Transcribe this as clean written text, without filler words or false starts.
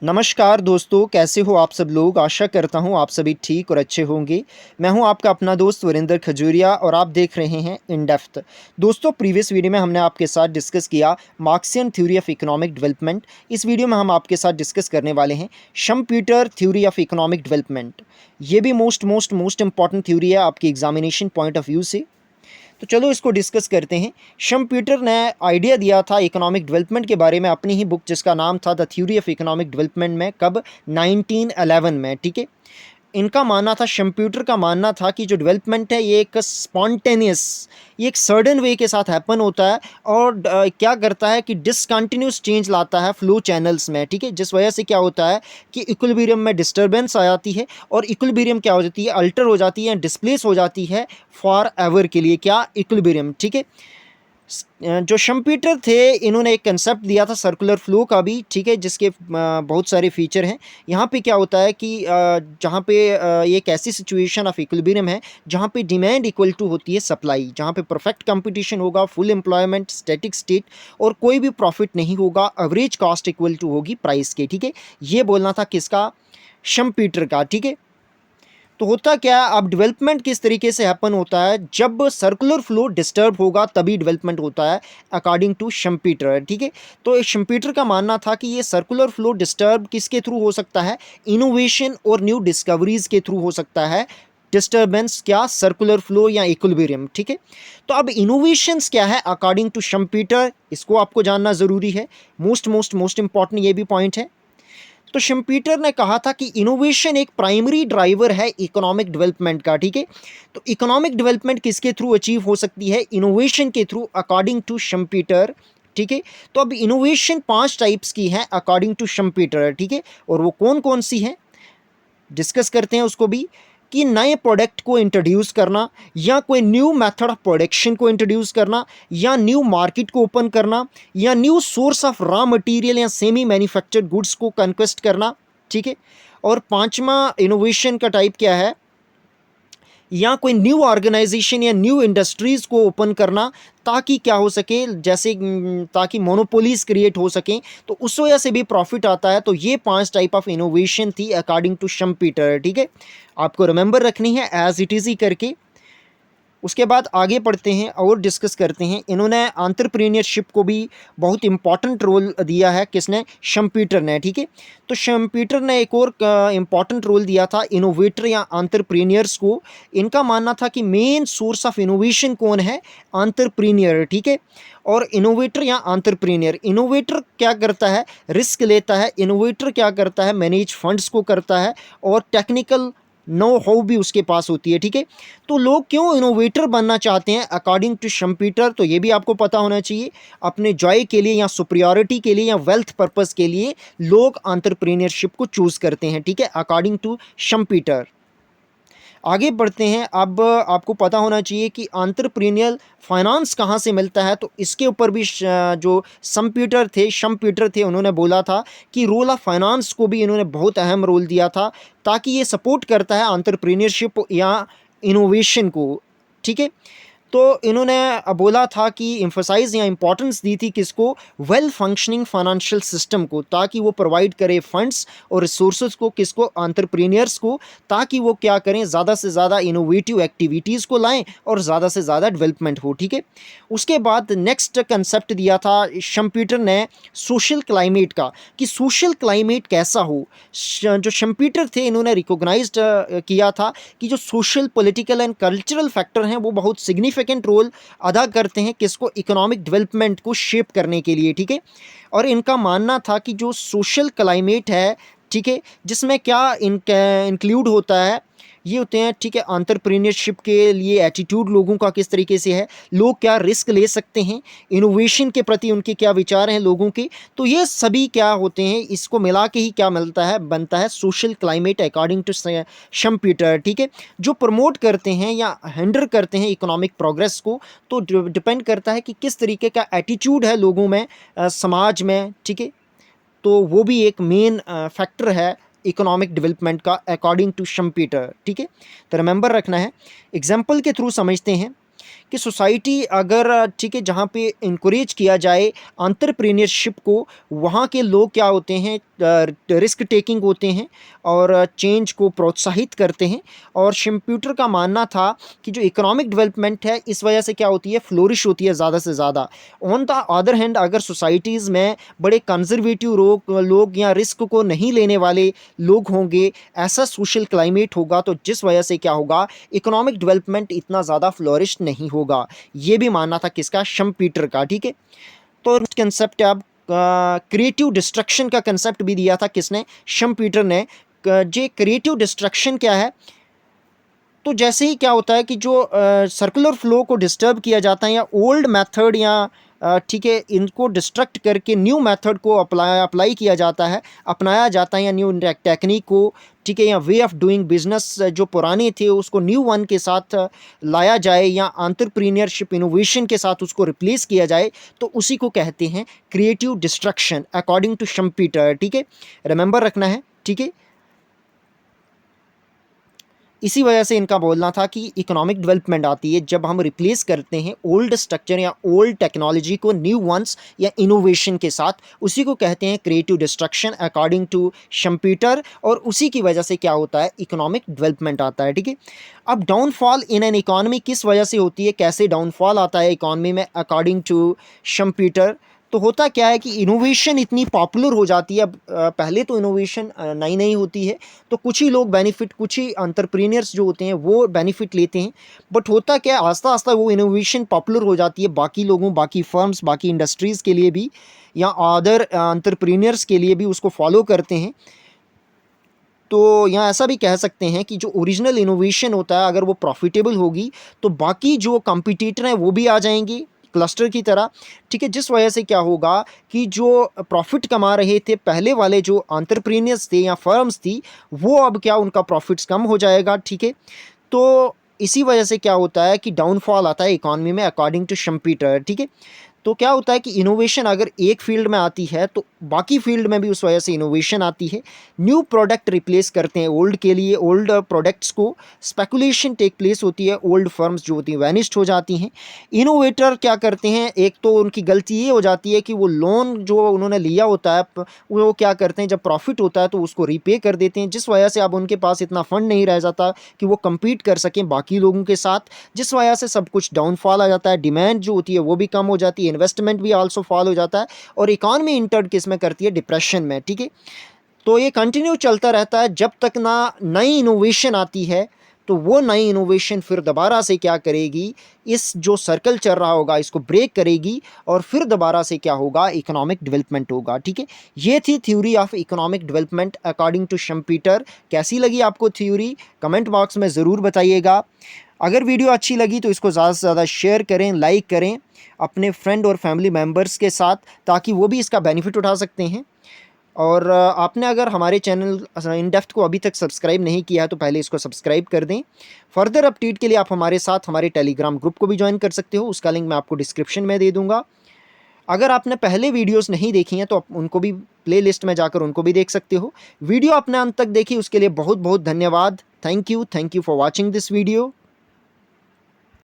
नमस्कार दोस्तों, कैसे हो आप सब लोग। आशा करता हूँ आप सभी ठीक और अच्छे होंगे। मैं हूँ आपका अपना दोस्त वरिंदर खजूरिया और आप देख रहे हैं इन डेप्थ। दोस्तों, प्रीवियस वीडियो में हमने आपके साथ डिस्कस किया Marxian theory of economic development. इस वीडियो में हम आपके साथ डिस्कस करने वाले हैं शम्पीटर थ्योरी ऑफ इकोनॉमिक डेवलपमेंट। ये भी मोस्ट इंपॉर्टेंट थ्योरी है आपकी एग्जामिनेशन पॉइंट ऑफ व्यू से। तो चलो इसको डिस्कस करते हैं। शम्पीटर ने आइडिया दिया था इकोनॉमिक डेवलपमेंट के बारे में अपनी ही बुक जिसका नाम था the theory of economic development में, कब 1911 में। ठीक है, इनका मानना था, शम्प्यूटर का मानना था कि जो डेवलपमेंट है ये एक स्पॉन्टेनियस, ये एक सर्डन वे के साथ हैपन होता है और क्या करता है कि डिसकंटिन्यूस चेंज लाता है फ्लो चैनल्स में। ठीक है, जिस वजह से क्या होता है कि इक्विलिब्रियम में डिस्टर्बेंस आ जाती है और इक्विलिब्रियम क्या हो जाती है, अल्टर हो जाती है, डिस्प्लेस हो जाती है फॉर एवर के लिए, क्या, इक्विलिब्रियम। ठीक है, जो शम्पीटर थे इन्होंने एक कंसेप्ट दिया था सर्कुलर फ्लो का भी। ठीक है, जिसके बहुत सारे फीचर हैं। यहाँ पे क्या होता है कि जहाँ पे ये एक ऐसी सिचुएशन ऑफ इक्विलिब्रियम है जहाँ पे डिमांड इक्वल टू होती है सप्लाई, जहाँ पे परफेक्ट कंपटीशन होगा, फुल एम्प्लॉयमेंट, स्टैटिक स्टेट और कोई भी प्रॉफिट नहीं होगा, एवरेज कॉस्ट इक्वल टू होगी प्राइस के। ठीक है, ये बोलना था किसका, शम्पीटर का। ठीक है, तो होता क्या है, अब डेवलपमेंट किस तरीके से हैपन होता है, जब सर्कुलर फ्लो डिस्टर्ब होगा तभी डेवलपमेंट होता है अकॉर्डिंग टू शम्पीटर। ठीक है, तो शम्पीटर का मानना था कि ये सर्कुलर फ्लो डिस्टर्ब किसके थ्रू हो सकता है, इनोवेशन और न्यू डिस्कवरीज के थ्रू हो सकता है डिस्टर्बेंस, क्या, सर्कुलर फ्लो या इक्विलिब्रियम। ठीक है, तो अब इनोवेशंस क्या है अकॉर्डिंग टू शम्पीटर, इसको आपको जानना ज़रूरी है। मोस्ट इंपॉर्टेंट ये भी पॉइंट है। तो शम्पीटर ने कहा था कि इनोवेशन एक प्राइमरी ड्राइवर है इकोनॉमिक डेवलपमेंट का। ठीक है, तो इकोनॉमिक डेवलपमेंट किसके थ्रू अचीव हो सकती है, इनोवेशन के थ्रू अकॉर्डिंग टू शम्पीटर। ठीक है, तो अब इनोवेशन 5 टाइप्स की है अकॉर्डिंग टू शम्पीटर। ठीक है, और वो कौन कौन सी है डिस्कस करते हैं उसको भी। कि नए प्रोडक्ट को इंट्रोड्यूस करना, या कोई न्यू मेथड ऑफ प्रोडक्शन को इंट्रोड्यूस करना, या न्यू मार्केट को ओपन करना, या new source of raw material या सेमी मैन्युफैक्चर्ड गुड्स को कन्क्वेस्ट करना। ठीक है, और पांचवा इनोवेशन का टाइप क्या है, या कोई न्यू ऑर्गेनाइजेशन या न्यू इंडस्ट्रीज़ को ओपन करना, ताकि क्या हो सके, जैसे ताकि मोनोपोलीज क्रिएट हो सकें, तो उस वजह से भी प्रॉफिट आता है। तो ये 5 टाइप ऑफ इनोवेशन थी अकॉर्डिंग टू शम्पीटर। ठीक है, आपको रिमेंबर रखनी है एज इट इज़ ही करके। उसके बाद आगे पढ़ते हैं और डिस्कस करते हैं। इन्होंने एंटरप्रेन्योरशिप को भी बहुत इंपॉर्टेंट रोल दिया है, किसने, शम्पीटर ने। ठीक है, तो शम्पीटर ने एक और इंपॉर्टेंट रोल दिया था इनोवेटर या एंटरप्रेन्योर्स को। इनका मानना था कि मेन सोर्स ऑफ इनोवेशन कौन है, एंटरप्रेन्योर। ठीक है, और इनोवेटर या एंटरप्रेन्योर, इनोवेटर क्या करता है, रिस्क लेता है, इनोवेटर क्या करता है, मैनेज फंड्स को करता है, और टेक्निकल नो हाउ भी उसके पास होती है। ठीक है, तो लोग क्यों इनोवेटर बनना चाहते हैं अकॉर्डिंग टू शम्पीटर, तो ये भी आपको पता होना चाहिए। अपने जॉय के लिए या सुपरियॉरिटी के लिए या वेल्थ पर्पस के लिए लोग एंटरप्रेन्योरशिप को चूज करते हैं। ठीक है, अकॉर्डिंग टू शम्पीटर। आगे बढ़ते हैं। अब आपको पता होना चाहिए कि एंटरप्रेन्योरियल फाइनेंस कहाँ से मिलता है, तो इसके ऊपर भी जो शम्पीटर थे उन्होंने बोला था कि रोल ऑफ फाइनेंस को भी इन्होंने बहुत अहम रोल दिया था, ताकि ये सपोर्ट करता है एंटरप्रेन्योरशिप या इनोवेशन को। ठीक है, तो इन्होंने बोला था कि एम्फसाइज या इंपॉर्टेंस दी थी किसको, वेल फंक्शनिंग फाइनेंशियल सिस्टम को, ताकि वो प्रोवाइड करे फंड्स और रिसोर्सेज को, किसको, एंटरप्रेन्योर्स को, ताकि वो क्या करें, ज़्यादा से ज़्यादा इनोवेटिव एक्टिविटीज़ को लाएं और ज़्यादा से ज़्यादा डेवलपमेंट हो। ठीक है, उसके बाद नेक्स्ट कंसेप्ट दिया था शम्पीटर ने सोशल क्लाइमेट का, कि सोशल क्लाइमेट कैसा हो। जो शम्पीटर थे इन्होंने रिकोगनाइज किया था कि जो social, political and cultural factor हैं वो बहुत सिग्निफिकेंट रोल अदा करते हैं किसको, इकोनॉमिक डेवलपमेंट को शेप करने के लिए। ठीक है, और इनका मानना था कि जो सोशल क्लाइमेट है, ठीक है, जिसमें क्या इंक्लूड होता है, ये होते हैं, ठीक है, एंटरप्रेन्योरशिप के लिए एटीट्यूड लोगों का किस तरीके से है, लोग क्या रिस्क ले सकते हैं, इनोवेशन के प्रति उनके क्या विचार हैं लोगों के, तो ये सभी क्या होते हैं, इसको मिला के ही क्या मिलता है, बनता है सोशल क्लाइमेट अकॉर्डिंग टू शम्पीटर। ठीक है, जो प्रमोट करते हैं या हिंडर करते हैं इकोनॉमिक प्रोग्रेस को, तो डिपेंड करता है कि किस तरीके का एटीट्यूड है लोगों में, समाज में। ठीक है, तो वो भी एक मेन फैक्टर है इकोनॉमिक डेवलपमेंट का अकॉर्डिंग टू शम्पीटर। ठीक है, तो रिमेंबर रखना है। एग्जाम्पल के थ्रू समझते हैं कि सोसाइटी अगर ठीक है जहाँ पे इनकरेज किया जाए एंटरप्रेन्योरशिप को, वहाँ के लोग क्या होते हैं, रिस्क टेकिंग होते हैं और चेंज को प्रोत्साहित करते हैं। और शिम्प्यूटर का मानना था कि जो इकोनॉमिक डेवलपमेंट है इस वजह से क्या होती है, फ्लोरिश होती है ज़्यादा से ज़्यादा। ऑन द अदर हैंड अगर सोसाइटीज़ में बड़े कंजर्वेटिव लोग या रिस्क को नहीं लेने वाले लोग होंगे, ऐसा सोशल क्लाइमेट होगा, तो जिस वजह से क्या होगा, इकोनॉमिक डेवलपमेंट इतना ज़्यादा फ्लोरिश नहीं होगा। ये भी मानना था किसका, शिम्प्यूटर का। ठीक है, तो कंसेप्ट है अब क्रिएटिव डिस्ट्रक्शन का कंसेप्ट भी दिया था किसने, शिम्प्यूटर ने। जे क्रिएटिव डिस्ट्रक्शन क्या है, तो जैसे ही क्या होता है कि जो सर्कुलर फ्लो को डिस्टर्ब किया जाता है या ओल्ड मेथड या ठीक है इनको डिस्ट्रक्ट करके न्यू मेथड को अप्लाई किया जाता है, अपनाया जाता है, या न्यू टेक्निक को, ठीक है, या वे ऑफ डूइंग बिजनेस जो पुराने थे उसको न्यू वन के साथ लाया जाए या एंटरप्रेन्योरशिप इनोवेशन के साथ उसको रिप्लेस किया जाए, तो उसी को कहते हैं क्रिएटिव डिस्ट्रक्शन अकॉर्डिंग टू शिम्प्यूटर। ठीक है, रिमेंबर रखना है। ठीक है, इसी वजह से इनका बोलना था कि इकोनॉमिक डेवलपमेंट आती है जब हम रिप्लेस करते हैं ओल्ड स्ट्रक्चर या ओल्ड टेक्नोलॉजी को न्यू वंस या इनोवेशन के साथ, उसी को कहते हैं क्रिएटिव डिस्ट्रक्शन अकॉर्डिंग टू शिम्प्यूटर। और उसी की वजह से क्या होता है, इकोनॉमिक डेवलपमेंट आता है। ठीक है, अब डाउनफॉल इन एन इकॉनमी किस वजह से होती है, कैसे डाउनफॉल आता है इकॉनमी में अकॉर्डिंग टू शिम्प्यूटर। तो होता क्या है कि इनोवेशन इतनी पॉपुलर हो जाती है। अब पहले तो इनोवेशन नई नई होती है तो कुछ ही लोग बेनिफिट, कुछ ही एंटरप्रेन्योर्स जो होते हैं वो बेनिफिट लेते हैं। बट होता क्या है, आस्ता आस्ता वो इनोवेशन पॉपुलर हो जाती है बाकी लोगों, बाकी फर्म्स, बाकी इंडस्ट्रीज़ के लिए भी, या अदर एंटरप्रेन्योर्स के लिए भी उसको फॉलो करते हैं। तो यहाँ ऐसा भी कह सकते हैं कि जो ओरिजिनल इनोवेशन होता है अगर वो प्रॉफिटेबल होगी तो बाकी जो कंपटीटर हैं वो भी आ जाएंगे क्लस्टर की तरह। ठीक है, जिस वजह से क्या होगा कि जो प्रॉफिट कमा रहे थे पहले वाले जो एंटरप्रेन्योर्स थे या फर्म्स थी, वो अब क्या उनका प्रॉफिट्स कम हो जाएगा। ठीक है, तो इसी वजह से क्या होता है कि डाउनफॉल आता है इकॉनमी में अकॉर्डिंग टू शिम्प्यूटर। ठीक है, तो क्या होता है कि इनोवेशन अगर एक फील्ड में आती है तो बाकी फील्ड में भी उस वजह से इनोवेशन आती है। न्यू प्रोडक्ट रिप्लेस करते हैं ओल्ड के लिए, ओल्ड प्रोडक्ट्स को, स्पेकुलेशन टेक प्लेस होती है, ओल्ड फर्म्स जो होती हैं वैनिश्ड हो जाती हैं। इनोवेटर क्या करते हैं, एक तो उनकी गलती ये हो जाती है कि वो लोन जो उन्होंने लिया होता है वो क्या करते हैं, जब प्रॉफिट होता है तो उसको रीपे कर देते हैं, जिस वजह से अब उनके पास इतना फंड नहीं रह जाता कि वो कम्पीट कर सकें बाकी लोगों के साथ, जिस वजह से सब कुछ डाउनफॉल आ जाता है। डिमांड जो होती है वो भी कम हो जाती है, इन्वेस्टमेंट भी आल्सो फॉल हो जाता है, और इकॉनमी इंटर्ड किस में करती है, डिप्रेशन में। ठीक है, तो ये कंटिन्यू चलता रहता है जब तक ना नई इनोवेशन आती है। तो वो नई इनोवेशन फिर दोबारा से क्या करेगी, इस जो सर्कल चल रहा होगा इसको ब्रेक करेगी और फिर दोबारा से क्या होगा, इकोनॉमिक डेवलपमेंट होगा। ठीक है, ये थी theory of economic development according to Schumpeter. कैसी लगी आपको थ्योरी, कमेंट बॉक्स में ज़रूर बताइएगा। अगर वीडियो अच्छी लगी तो इसको ज़्यादा से ज़्यादा शेयर करें, लाइक करें अपने फ्रेंड और फैमिली मेम्बर्स के साथ, ताकि वो भी इसका बेनिफिट उठा सकते हैं। और आपने अगर हमारे चैनल इन डेप्थ को अभी तक सब्सक्राइब नहीं किया है तो पहले इसको सब्सक्राइब कर दें। फर्दर अपडेट के लिए आप हमारे साथ हमारे टेलीग्राम ग्रुप को भी ज्वाइन कर सकते हो, उसका लिंक मैं आपको डिस्क्रिप्शन में दे दूँगा। अगर आपने पहले वीडियोस नहीं देखी हैं तो आप उनको भी प्लेलिस्ट में जाकर उनको भी देख सकते हो। वीडियो अपने अंत तक देखी उसके लिए बहुत बहुत धन्यवाद। Thank you for watching this video.